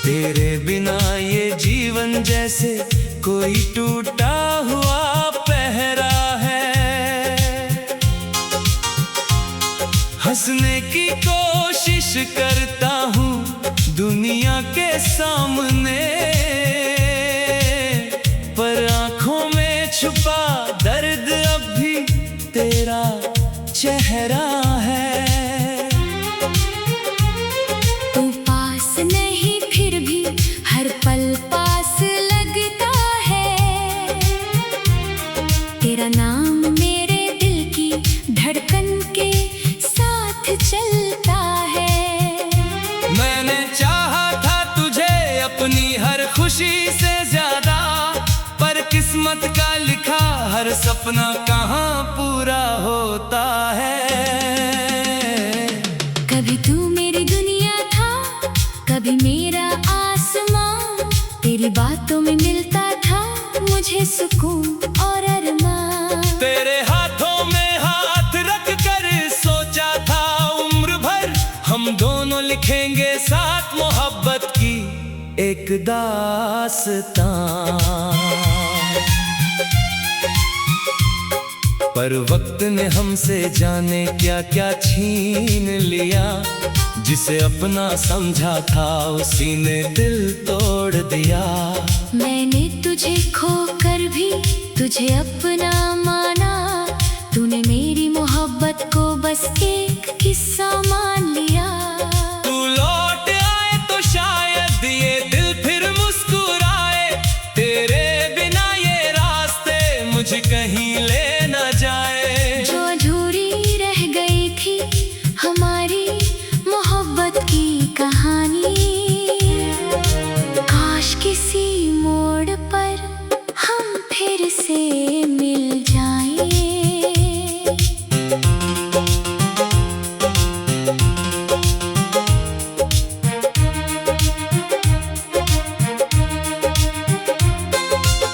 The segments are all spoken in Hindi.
तेरे बिना ये जीवन जैसे कोई टूटा हुआ पहरा है। हंसने की कोशिश करता हूँ दुनिया के सामने, पर आँखों में छुपा दर्द अब भी तेरा चेहरा है। तू पास नहीं फिर भी हर पल पास लगता है। तेरा नाम मेरे दिल की धड़कन के साथ चलता है। मैंने चाहा था तुझे अपनी हर खुशी से ज्यादा, पर किस्मत का लिखा हर सपना कहाँ पूरा होता है। कभी तू मेरी दुनिया था, कभी मेरा आसमां। तेरी बातों में मिलता था मुझे सुकून और अरमान। तेरे हाथों में हाथ रख कर सोचा था उम्र भर हम दोनों लिखेंगे साथ मोहब्बत की एक दास्तां। पर वक्त ने हमसे जाने क्या क्या छीन लिया, जिसे अपना समझा था उसी ने दिल तोड़ दिया। मैंने तुझे खोकर भी तुझे अपना माना। तूने मेरी मोहब्बत को बस एक किस्सा मान लिया। तू लौट आए तो शायद ये दिल फिर मुस्कुराए। तेरे बिना ये रास्ते मुझे कहीं ले न जाए। जो अधूरी रह गई थी हमारी मोहब्बत की कहानी, काश किसी मोड़ पर हम फिर से मिल जाएं।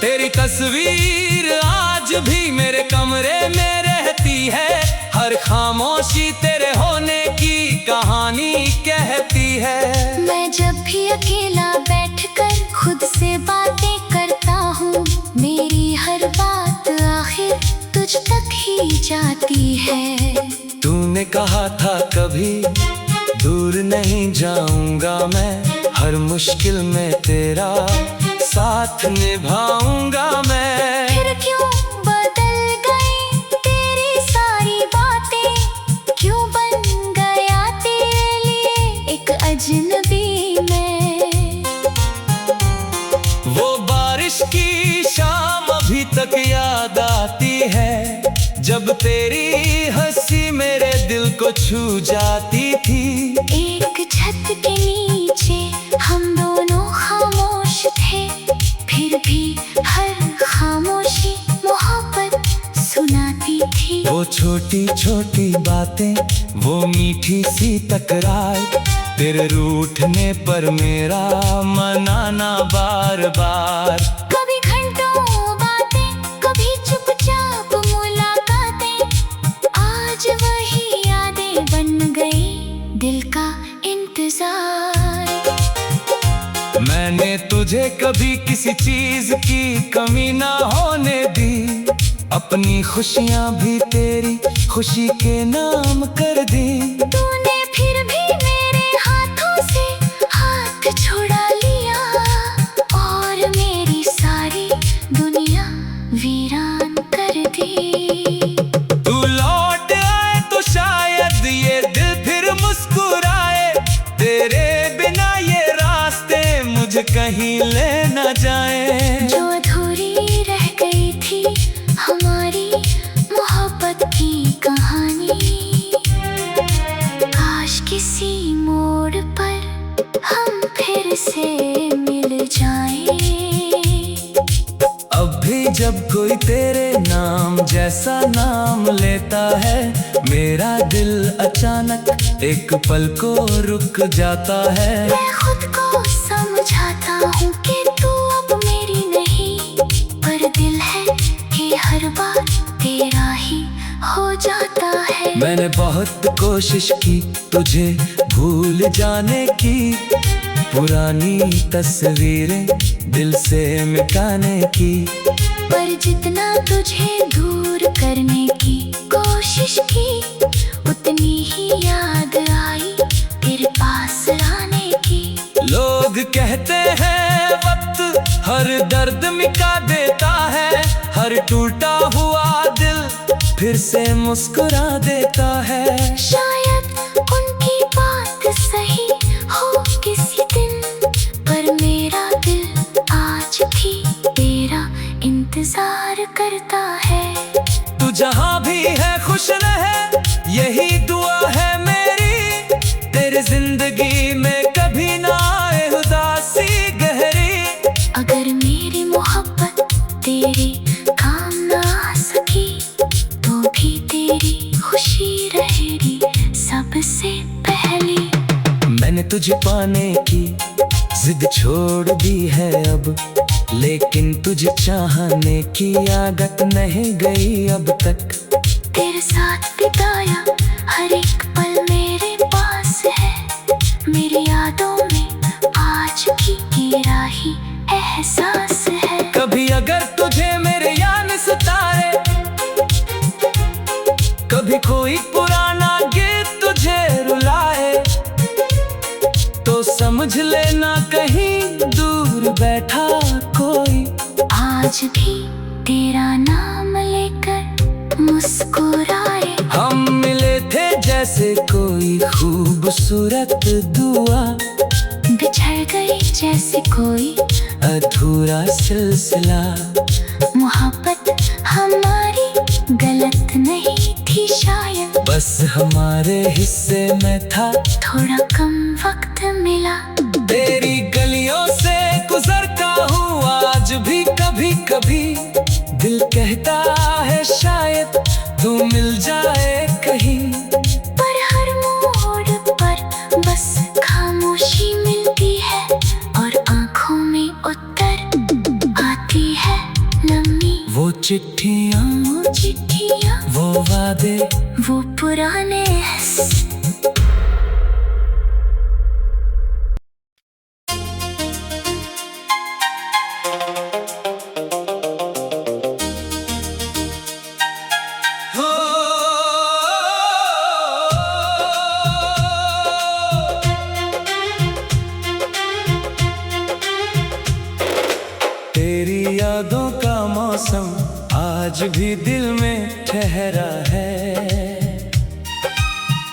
तेरी तस्वीर आज भी मेरे कमरे में रहती है। हर खामोशी तेरे होने की कहानी कहती है। मैं जब भी अकेला बैठकर खुद से बातें करता हूँ, मेरी हर बात आखिर तुझ तक ही जाती है। तूने कहा था कभी दूर नहीं जाऊंगा मैं, हर मुश्किल में तेरा साथ निभाऊंगा मैं। फिर क्यों बदल गई तेरी सारी बातें, क्यों बन गया तेरे लिए एक अजनबी मैं। वो बारिश की शाम अभी तक याद आती है, जब तेरी हंसी मेरे दिल को छू जाती थी। एक छत के नीचे हम दोनों खामोश थे, फिर भी हर खामोशी मोहब्बत सुनाती थी। वो छोटी छोटी बातें, वो मीठी सी तकरार, तेरे रूठने पर मेरा मनाना बार बार। कभी घंटों बातें, कभी चुपचाप मुलाकातें, आज वही यादें बन गई दिल का इंतजार। मैंने तुझे कभी किसी चीज की कमी ना होने दी, अपनी खुशियाँ भी तेरी खुशी के नाम कर दी। तूने फिर भी मेरे हाथों से हाथ छुड़ा लिया, और मेरी सारी दुनिया वीरान कर दी। तू लौट आए तो शायद ये दिल फिर मुस्कुराए। तेरे बिना ये रास्ते मुझे कहीं ले न जाए। जो अधूरी रह गई थी हमारी मोहब्बत की कहानी, काश किसी मोड़ पर हम फिर से मिल जाएं। अब भी जब कोई तेरे नाम जैसा नाम लेता है, मेरा दिल अचानक एक पल को रुक जाता है। मैं खुद को समझाता हूँ कि तू अब मेरी नहीं, पर दिल है कि हर बार तेरा ही हो जाता है। मैंने बहुत कोशिश की तुझे भूल जाने की, पुरानी तस्वीरें दिल से मिटाने की, पर जितना तुझे दूर करने की कोशिश की, उतनी ही याद आई तेरे पास आने की। लोग कहते हैं वक्त हर दर्द मिटा देता है, हर टूटा हुआ दिल फिर से मुस्कुरा देता है। शायद उनकी बात सही हो किसी दिन, पर मेरा दिल आज भी तेरा इंतजार करता है। तू जहाँ भी है खुश रहे, यही दुआ है मेरी। तेरी जिंदगी में कभी ना आए उदासी गहरी। अगर मेरी मोहब्बत तेरे काम ना आ सकी, तो भी तेरी खुशी रहेगी सबसे पहली। मैंने तुझे पाने की जिद छोड़ दी है अब, लेकिन तुझे चाहने की आदत नहीं गई अब तक। तेरे साथ बिताया हर एक पल मेरे पास है, मेरी यादों में आज भी तेरा ही एहसास है। कभी अगर तुझे मेरे याद सताए, कभी कोई पुराना गीत तुझे रुलाए, तो समझ लेना कहीं दूर बैठा कोई। आज भी तेरा नाम लेकर मुस्कुराए। हम मिले थे जैसे कोई खूबसूरत दुआ, बिछड़ गई जैसे कोई अधूरा सिलसिला। मोहब्बत हमारी गलत नहीं थी शायद, बस हमारे हिस्से में था थोड़ा कम वक्त मिला। तेरी गलियों से गुजरता हूँ आज भी कभी कभी, दिल कहता है शायद तू मिल जाए कहीं। पर हर मोड़ पर बस खामोशी मिलती है, और आंखों में उतर आती है लम्ही। वो चिट्ठियाँ, वो वादे, वो पुराने हो। तेरी यादों का मौसम आज भी दिल में ठहरा है।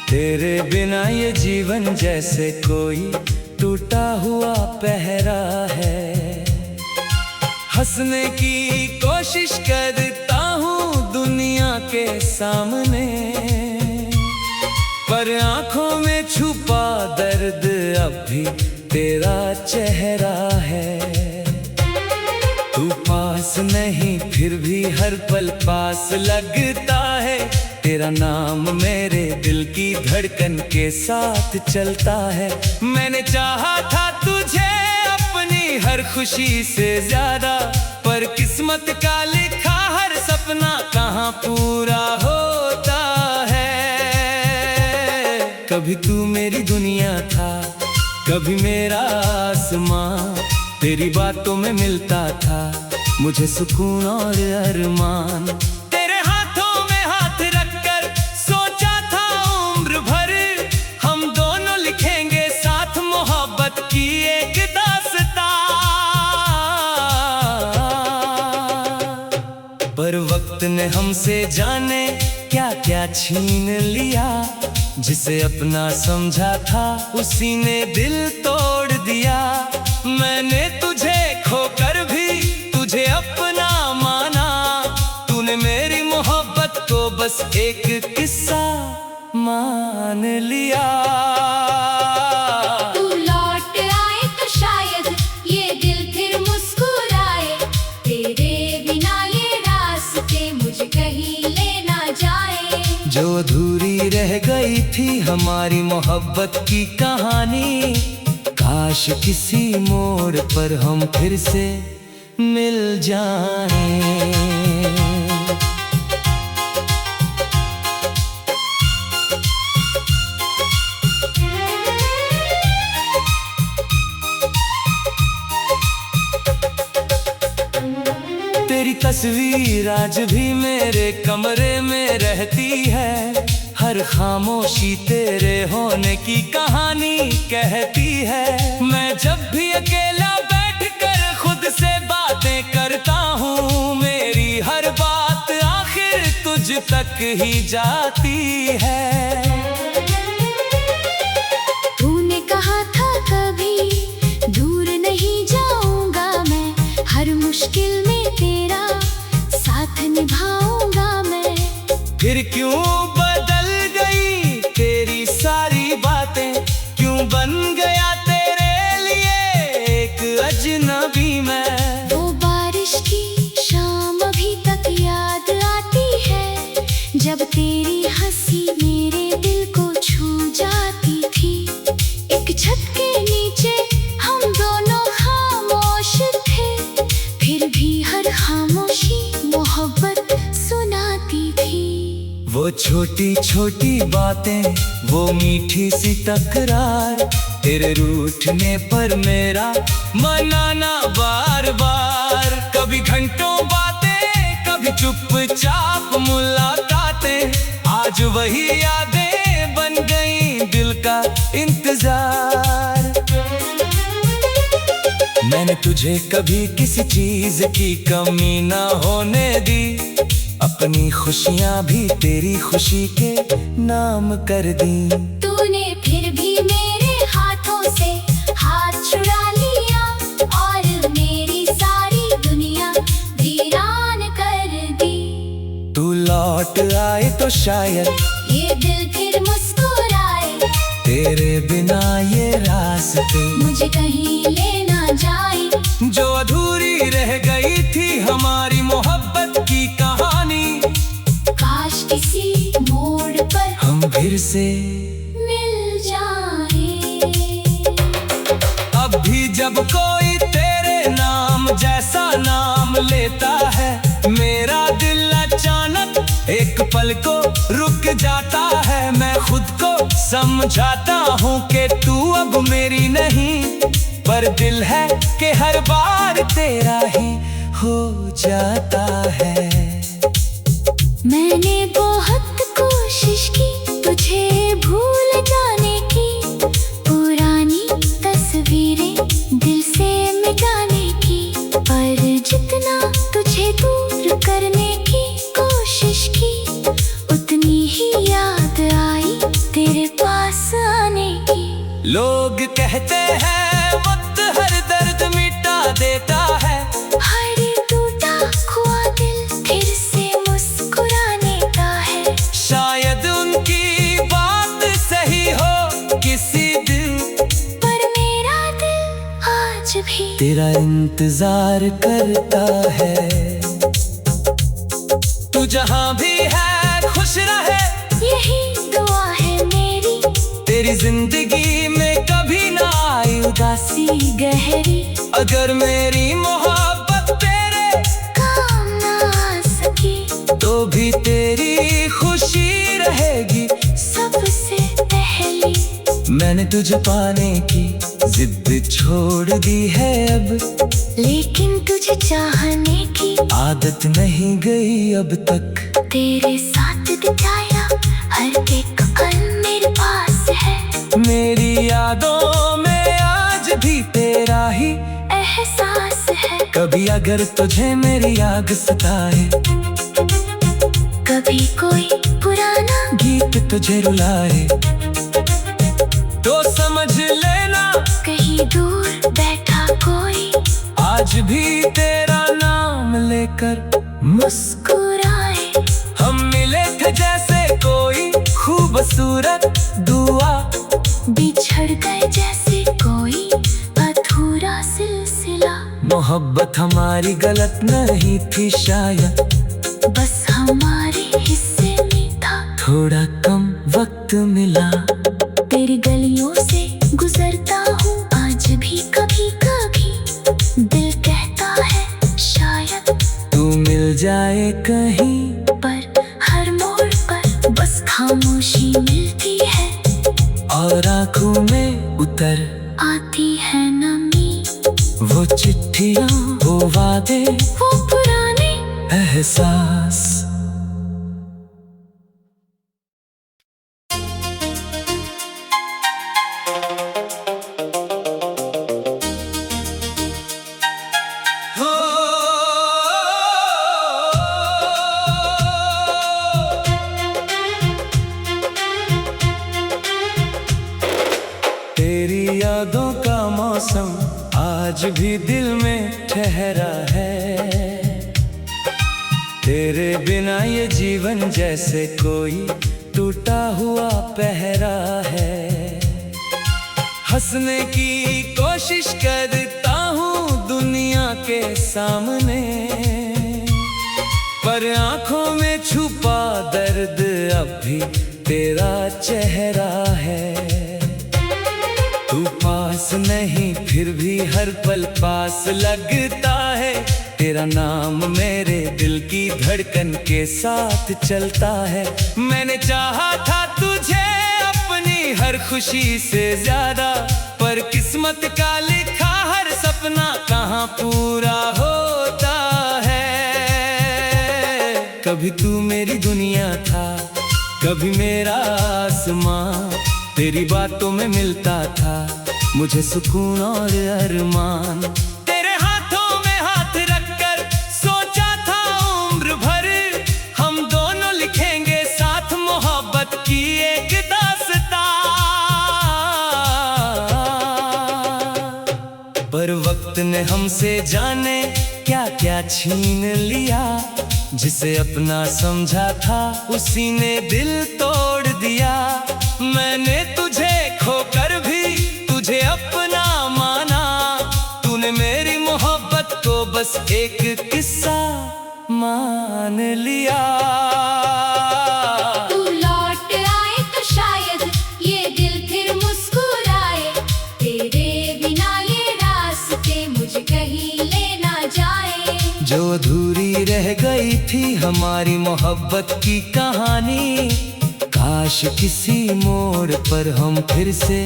तेरे बिना ये जीवन जैसे कोई टूटा हुआ पहरा है। हंसने की कोशिश करता हूँ दुनिया के सामने, पर आंखों में छुपा दर्द अब भी तेरा चेहरा है। तू पास नहीं फिर भी हर पल पास लगता है। तेरा नाम मेरे दिल की धड़कन के साथ चलता है। मैंने चाहा था तुझे अपनी हर खुशी से ज्यादा, पर किस्मत का लिखा हर सपना कहाँ पूरा होता है। कभी तू मेरी दुनिया था, कभी मेरा आसमां, तेरी बातों में मिलता था मुझे सुकून और अरमान। तेरे हाथों में हाथ रखकर सोचा था उम्र भर हम दोनों लिखेंगे साथ मोहब्बत की एक दास्तां। पर वक्त ने हमसे जाने क्या क्या छीन लिया, जिसे अपना समझा था उसी ने दिल तोड़ दिया। मैंने तुझे खोकर भी तुझे अपना माना, तूने मेरी मोहब्बत को बस एक किस्सा मान लिया। तू लौट आए तो शायद ये दिल फिर मुस्कुराए, तेरे बिना ये रास्ते मुझे कहीं ले ना जाए। जो अधूरी रह गई थी हमारी मोहब्बत की कहानी, काश किसी मोड़ पर हम फिर से मिल जाएं। तस्वीर आज भी मेरे कमरे में रहती है। हर खामोशी तेरे होने की कहानी कहती है। मैं जब भी अकेला बैठकर खुद से बातें करता हूँ, मेरी हर बात आखिर तुझ तक ही जाती है। तूने कहा था कभी दूर नहीं जाऊंगा मैं, हर मुश्किल में तेरा साथ निभाऊंगा मैं। फिर क्यों बदल गई तेरी सारी बातें, क्यों बन गया तेरे लिए एक अजनबी मैं। वो बारिश की शाम अभी तक याद आती है, जब तेरी हंसी मेरे दिल को छू जाती थी। एक छत के नीचे हम दोनों खामोश थे, फिर भी हर खामोशी मोहब्बत सुनाती थी। वो छोटी छोटी बातें, वो मीठी सी तकरार, तेरे रूठने पर मेरा मनाना बार बार। कभी घंटों बातें, कभी चुपचाप मुलाकातें, आज वही यादें बन गई दिल का इंतजार। मैंने तुझे कभी किसी चीज की कमी ना होने दी, अपनी खुशियाँ भी तेरी खुशी के नाम कर दी। तूने फिर भी मेरे हाथों से हाथ छुड़ा लिया, और मेरी सारी दुनिया वीरान कर दी। तू लौट आए तो शायद ये दिल फिर मुस्कुराए, तेरे बिना ये रास्ते मुझे कहीं ले ना जाए। जो अधूरी रह गई थी हमारी मोहब्बत की कहानी, काश किसी मोड़ पर हम फिर से मिल जाए। अब भी जब कोई तेरे नाम जैसा नाम लेता है, मेरा दिल अचानक एक पल को रुक जाता है। मैं खुद को समझाता हूँ कि तू अब मेरी नहीं, पर दिल है कि हर बार तेरा ही हो जाता है। मैंने बहुत कोशिश की तुझे भूल जाने की, पुरानी तस्वीरें दिल से मिटाने की, पर जितना तुझे दूर करने की कोशिश की, उतनी ही याद आई तेरे पास आने की। लोग कहते हैं वक्त हर दर्द मिटा देता है, हर टूटा हुआ दिल फिर से मुस्कुराने का है। शायद उनकी बात सही हो किसी दिन, पर मेरा दिल आज भी तेरा इंतजार करता है। तू जहाँ भी है खुश रहे, यही दुआ है मेरी। तेरी जिंदगी में कभी ना आई उदासी गहरी अगर मेरी मोहब्बत तेरे काम ना आ सकी, तो भी तेरी खुशी रहेगी सबसे पहली। मैंने तुझे पाने की जिद छोड़ दी है अब, लेकिन तुझे चाहने की आदत नहीं गई अब तक। तेरे साथ बिताया हर एक पल मेरे पास है, मेरी यादों में आज भी तेरा ही एहसास है। कभी अगर तुझे मेरी याद सताए, कभी कोई पुराना गीत तुझे रुलाए, तो समझ लेना कहीं दूर बैठा कोई आज भी तेरा नाम लेकर मुस्कुराए। हम मिले थे जैसे कोई खूबसूरत दुआ, बिछड़ गए जैसे कोई अधूरा सिलसिला। मोहब्बत हमारी गलत नहीं थी शायद, बस हमारे हिस्से में था थोड़ा कम वक्त मिला। तेरी गलियों से गुजरता हूँ आज भी कभी कभी, दिल कहता है शायद तू मिल जाए कहीं, पर हर मोड़ पर बस खामोशी मिलती है, और आंखों में उतर आती है नमी। वो चिट्ठियाँ, वो वादे, वो पुराने एहसास। तेरी यादों का मौसम आज भी दिल में ठहरा है। तेरे बिना ये जीवन जैसे कोई टूटा हुआ पहरा है। हंसने की कोशिश करता हूँ दुनिया के सामने, पर आंखों में छुपा दर्द अब भी तेरा चेहरा है। तू पास नहीं फिर भी हर पल पास लगता है। तेरा नाम मेरे दिल की धड़कन के साथ चलता है। मैंने चाहा था तुझे अपनी हर खुशी से ज्यादा, पर किस्मत का लिखा हर सपना कहाँ पूरा होता है। कभी तू मेरी दुनिया था, कभी मेरा आसमां। तेरी बातों में मिलता था मुझे सुकून और अरमान। तेरे हाथों में हाथ रखकर सोचा था उम्र भर हम दोनों लिखेंगे साथ मोहब्बत की एक दास्तां। पर वक्त ने हमसे जाने क्या क्या छीन लिया। जिसे अपना समझा था उसी ने दिल तोड़ दिया। मैंने तुझे खोकर भी तुझे अपना माना। तूने मेरी मोहब्बत को बस एक किस्सा मान लिया। तू लौट आए तो शायद ये दिल फिर मुस्कुराए। तेरे बिना ये रास्ते मुझे कहीं ले ना जाए। जो अधूरी रह गई थी हमारी मोहब्बत की कहानी, काश किसी मोड़ पर हम फिर से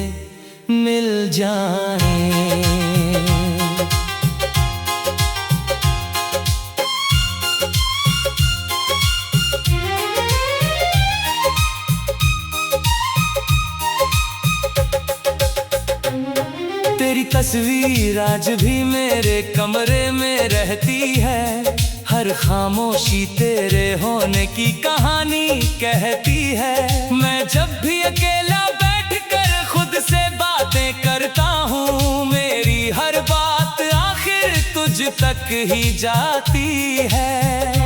मिल जाएं। तेरी तस्वीर आज भी मेरे कमरे में रहती है। हर खामोशी तेरे होने की कहानी कहती है। मैं जब भी अकेला बैठकर खुद से बातें करता हूँ, मेरी हर बात आखिर तुझ तक ही जाती है।